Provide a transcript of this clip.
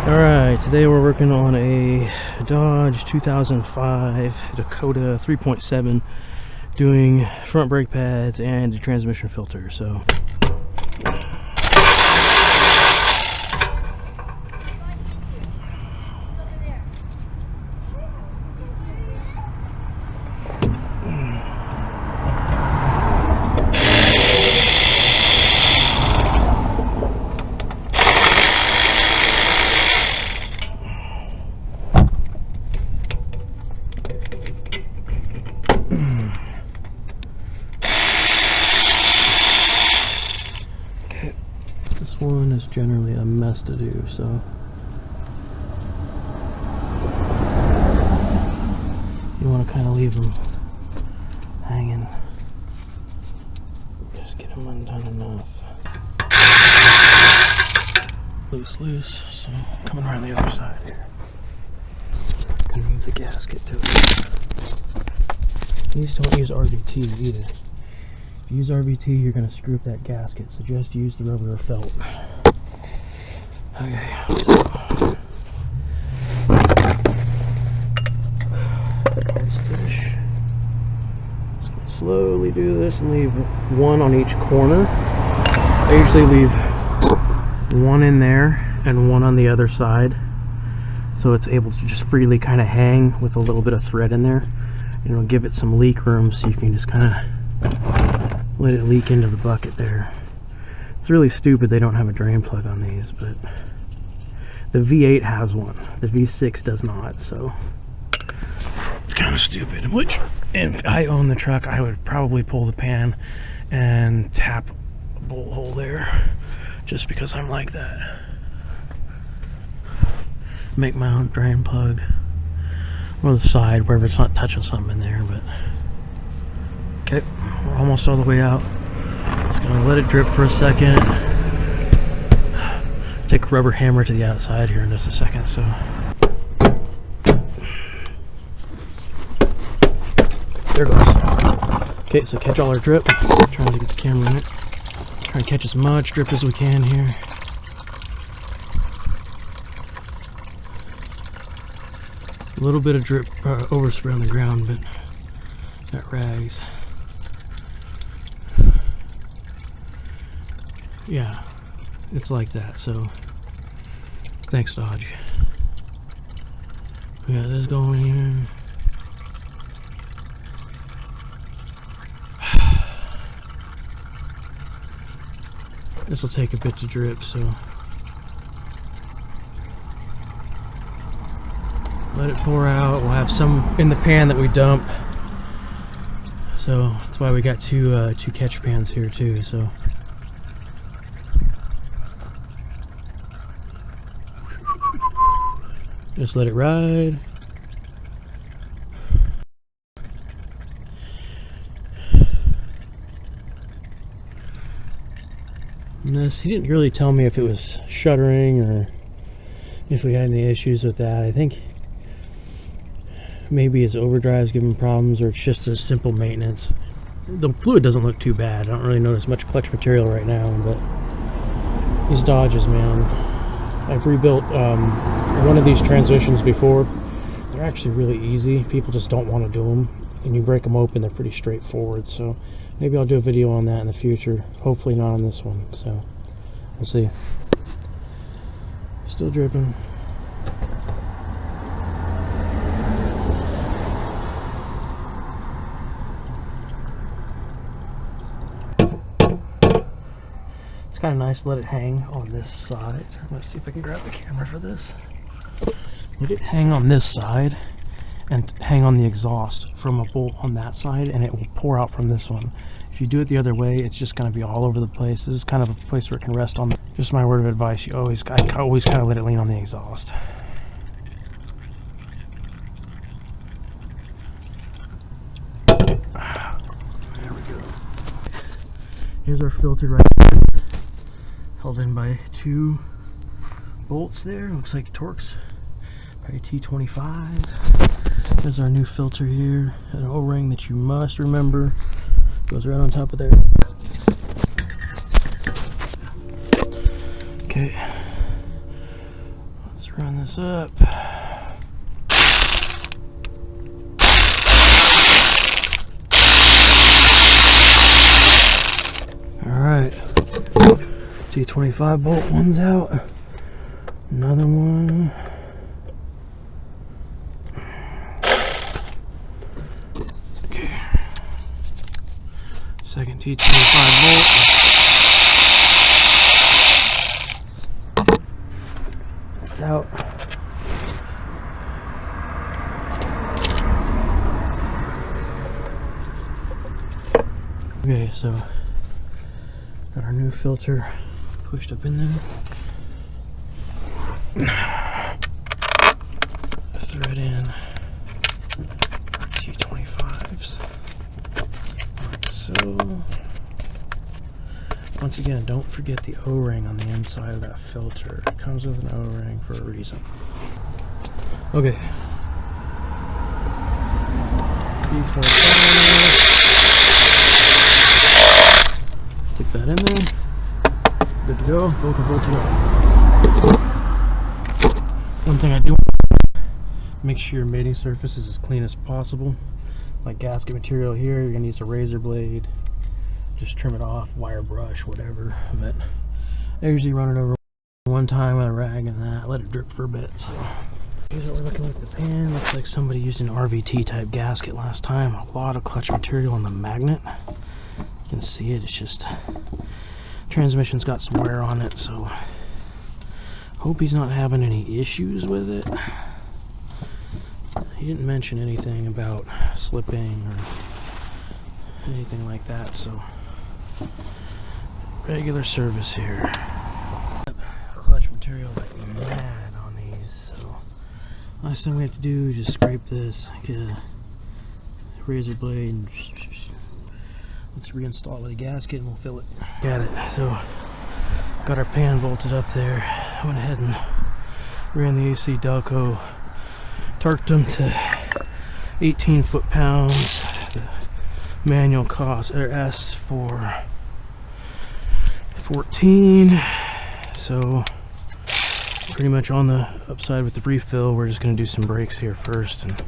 Alright, today we're working on a Dodge 2005 Dakota 3.7, doing front brake pads and the transmission filter. So this one is generally a mess to do, so you want to kind of leave them hanging. Just get them undone enough. Loose, so coming around the other side here. Gonna move the gasket to it. These don't use RBT either. If you use RBT, you're gonna screw up that gasket, so just use the rubber or felt. Okay, so just gonna slowly do this and leave one on each corner. I usually leave one in there and one on the other side, so it's able to just freely kind of hang with a little bit of thread in there. You know, give it some leak room so you can just kind of let it leak into the bucket there. It's really stupid they don't have a drain plug on these, but the V8 has one. The V6 does not, so it's kind of stupid. Which, if I own the truck, I would probably pull the pan and tap a bolt hole there, just because I'm like that. Make my own drain plug, or the side, wherever it's not touching something in there. But okay, we're almost all the way out. Just gonna let it drip for a second. Take a rubber hammer to the outside here in just a second. So there it goes. Okay, so catch all our drip. Trying to get the camera in it. Try and catch as much drip as we can here. A little bit of drip overspray on the ground, but got rags. Yeah, it's like that. So thanks, Dodge. We got this going here. This will take a bit to drip, so let it pour out. We'll have some in the pan that we dump, so that's why we got two catch pans here too. So just let it ride. And this, he didn't really tell me if it was shuttering or if we had any issues with that. I think maybe his overdrive's giving problems, or it's just a simple maintenance. The fluid doesn't look too bad. I don't really notice much clutch material right now, but these Dodges, man. I've rebuilt one of these transmissions before. They're actually really easy. People just don't want to do them. And you break them open, they're pretty straightforward. So maybe I'll do a video on that in the future. Hopefully not on this one. So we'll see. Still dripping. It's kind of nice to let it hang on this side. Let's see if I can grab the camera for this. Let it hang on this side and hang on the exhaust from a bolt on that side, and it will pour out from this one. If you do it the other way, it's just going to be all over the place. This is kind of a place where it can rest on. Just my word of advice, I always kind of let it lean on the exhaust. There we go. Here's our filter right here, held in by two bolts there. Looks like Torx, probably T25. There's our new filter here, an O-ring that you must remember. Goes right on top of there. Okay, let's Run this up. Alright. T25 bolt one's out. Another one. Okay. Second T25 bolt. It's out. Okay, so got our new filter pushed up in there. Thread in T25s like so. Once again, don't forget the O-ring on the inside of that filter. It comes with an O-ring for a reason. Okay. T25. Stick that in there. Good to go. Both are bolted up. One thing I do want to make sure your mating surface is as clean as possible. Like gasket material here, you're gonna use a razor blade. Just trim it off, wire brush, whatever. But I usually run it over one time with a rag and that, let it drip for a bit. So here's what we're looking like. The pan looks like somebody used an RVT type gasket last time. A lot of clutch material on the magnet. You can see it. It's just transmission's got some wear on it, so hope he's not having any issues with it. He didn't mention anything about slipping or anything like that, so regular service here. Clutch material like mad on these, so last thing we have to do is just scrape this, get a razor blade, and let's reinstall with a gasket and we'll fill it. Got it. So got our pan bolted up there. I went ahead and ran the AC Delco, torqued them to 18 foot-pounds. The manual cost asks for 14, so pretty much on the upside with the refill. We're just going to do some brakes here first and